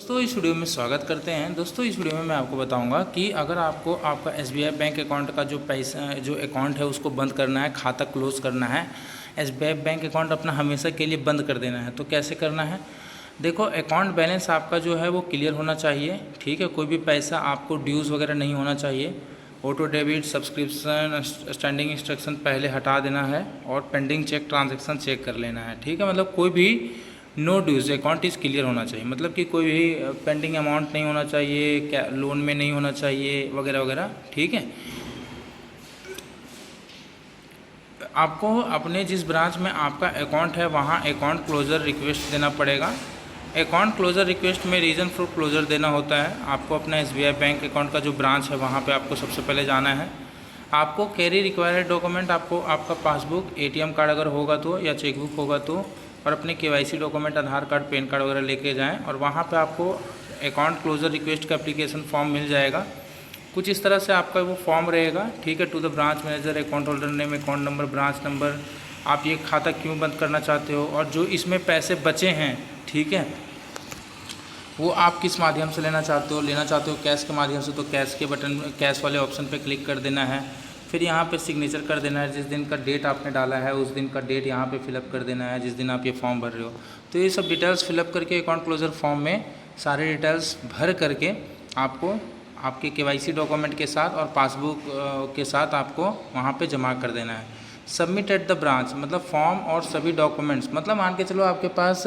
दोस्तों इस वीडियो में स्वागत करते हैं। दोस्तों इस वीडियो में मैं आपको बताऊंगा कि अगर आपको आपका SBI बैंक अकाउंट का जो अकाउंट है उसको बंद करना है, खाता क्लोज करना है, SBI बैंक अकाउंट अपना हमेशा के लिए बंद कर देना है, तो कैसे करना है। देखो, अकाउंट बैलेंस आपका जो है वो क्लियर होना चाहिए, ठीक है। कोई भी पैसा आपको ड्यूज़ वगैरह नहीं होना चाहिए। Auto debit, subscription, standing instruction पहले हटा देना है और पेंडिंग चेक ट्रांजैक्शन चेक कर लेना है, ठीक है। मतलब कोई भी no dues account is clear होना चाहिए, मतलब कि कोई भी पेंडिंग अमाउंट नहीं होना चाहिए, क्या लोन में नहीं होना चाहिए वगैरह वगैरह, ठीक है। आपको अपने जिस ब्रांच में आपका अकाउंट है वहाँ अकाउंट क्लोज़र रिक्वेस्ट देना पड़ेगा। अकाउंट क्लोज़र रिक्वेस्ट में रीज़न फॉर क्लोज़र देना होता है। आपको अपना SBI बैंक अकाउंट का जो ब्रांच है वहाँ पे आपको सबसे पहले जाना है। आपको कैरी रिक्वायर्ड डॉक्यूमेंट, आपको आपका पासबुक, ATM कार्ड अगर होगा तो, या चेकबुक होगा तो, और अपने KYC डॉक्यूमेंट, आधार कार्ड, पैन कार्ड वगैरह लेके जाएं। और वहाँ पे आपको अकाउंट क्लोज़र रिक्वेस्ट का एप्लीकेशन फॉर्म मिल जाएगा। कुछ इस तरह से आपका वो फॉर्म रहेगा, ठीक है। To the branch manager, account holder name, account number, branch number, आप ये खाता क्यों बंद करना चाहते हो, और जो इसमें पैसे बचे हैं, ठीक है, वो आप किस माध्यम से लेना चाहते हो कैश के माध्यम से, तो कैश के बटन, कैश वाले ऑप्शन पे क्लिक कर देना है। फिर यहाँ पे सिग्नेचर कर देना है, जिस दिन का डेट आपने डाला है उस दिन का डेट यहाँ पे फिलअप कर देना है, जिस दिन आप ये फॉर्म भर रहे हो। तो ये सब डिटेल्स फिलअप करके अकाउंट क्लोजर फॉर्म में सारे डिटेल्स भर करके आपको आपके KYC डॉक्यूमेंट के साथ और पासबुक के साथ आपको वहाँ पे जमा कर देना है। सबमिट एट द ब्रांच, मतलब फॉर्म और सभी डॉक्यूमेंट्स, मतलब मान के चलो आपके पास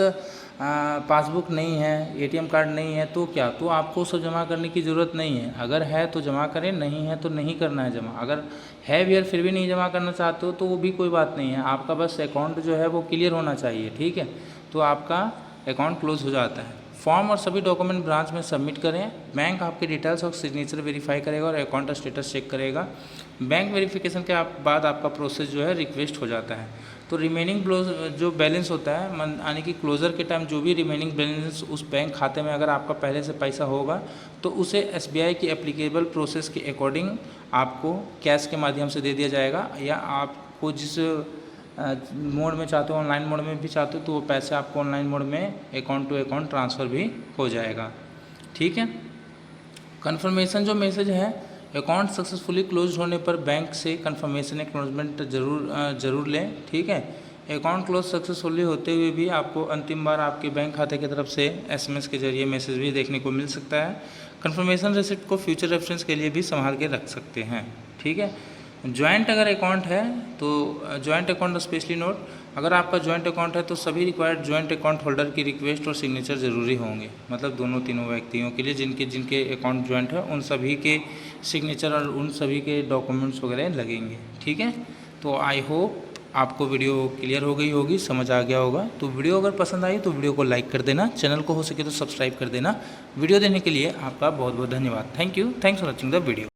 पासबुक नहीं है, ATM कार्ड नहीं है, तो क्या, तो आपको सब जमा करने की ज़रूरत नहीं है। अगर है तो जमा करें, नहीं है तो नहीं करना है जमा। अगर है भी और फिर भी नहीं जमा करना चाहते हो तो वो भी कोई बात नहीं है, आपका बस अकाउंट जो है वो क्लियर होना चाहिए, ठीक है। तो आपका अकाउंट क्लोज हो जाता है। फॉर्म और सभी डॉक्यूमेंट ब्रांच में सबमिट करें। बैंक आपके डिटेल्स और सिग्नेचर वेरीफाई करेगा और अकाउंट स्टेटस चेक करेगा। बैंक वेरिफिकेशन के बाद आपका प्रोसेस जो है रिक्वेस्ट हो जाता है। तो रिमेनिंग जो बैलेंस होता है, यानी कि क्लोज़र के टाइम जो भी रिमेनिंग बैलेंस उस बैंक खाते में अगर आपका पहले से पैसा होगा तो उसे SBI की एप्लीकेबल प्रोसेस के अकॉर्डिंग आपको कैश के माध्यम से दे दिया जाएगा, या आपको जिस मोड में चाहते हो, ऑनलाइन मोड में भी चाहते हो, तो वो पैसे आपको ऑनलाइन मोड में अकाउंट टू अकाउंट ट्रांसफ़र भी हो जाएगा, ठीक है। कन्फर्मेशन जो मैसेज है, अकाउंट सक्सेसफुली क्लोज होने पर बैंक से कन्फर्मेशन एक्नॉलेजमेंट ज़रूर लें, ठीक है। अकाउंट क्लोज सक्सेसफुली होते हुए भी आपको अंतिम बार आपके बैंक खाते की तरफ से SMS के जरिए मैसेज भी देखने को मिल सकता है। कन्फर्मेशन रिसिप्ट को फ्यूचर रेफरेंस के लिए भी संभाल के रख सकते हैं, ठीक है। जॉइंट अगर अकाउंट है तो जॉइंट अकाउंट स्पेशली नोट, अगर आपका जॉइंट अकाउंट है तो सभी रिक्वायर्ड जॉइंट अकाउंट होल्डर की रिक्वेस्ट और सिग्नेचर ज़रूरी होंगे, मतलब दोनों तीनों व्यक्तियों के लिए जिनके अकाउंट जॉइंट है उन सभी के सिग्नेचर और उन सभी के डॉक्यूमेंट्स वगैरह लगेंगे, ठीक है। तो आई होप आपको वीडियो क्लियर हो गई होगी, समझ आ गया होगा। तो वीडियो अगर पसंद आई तो वीडियो को लाइक कर देना, चैनल को हो सके तो सब्सक्राइब कर देना। वीडियो देने के लिए आपका बहुत बहुत धन्यवाद। Thank you, thanks for watching the video.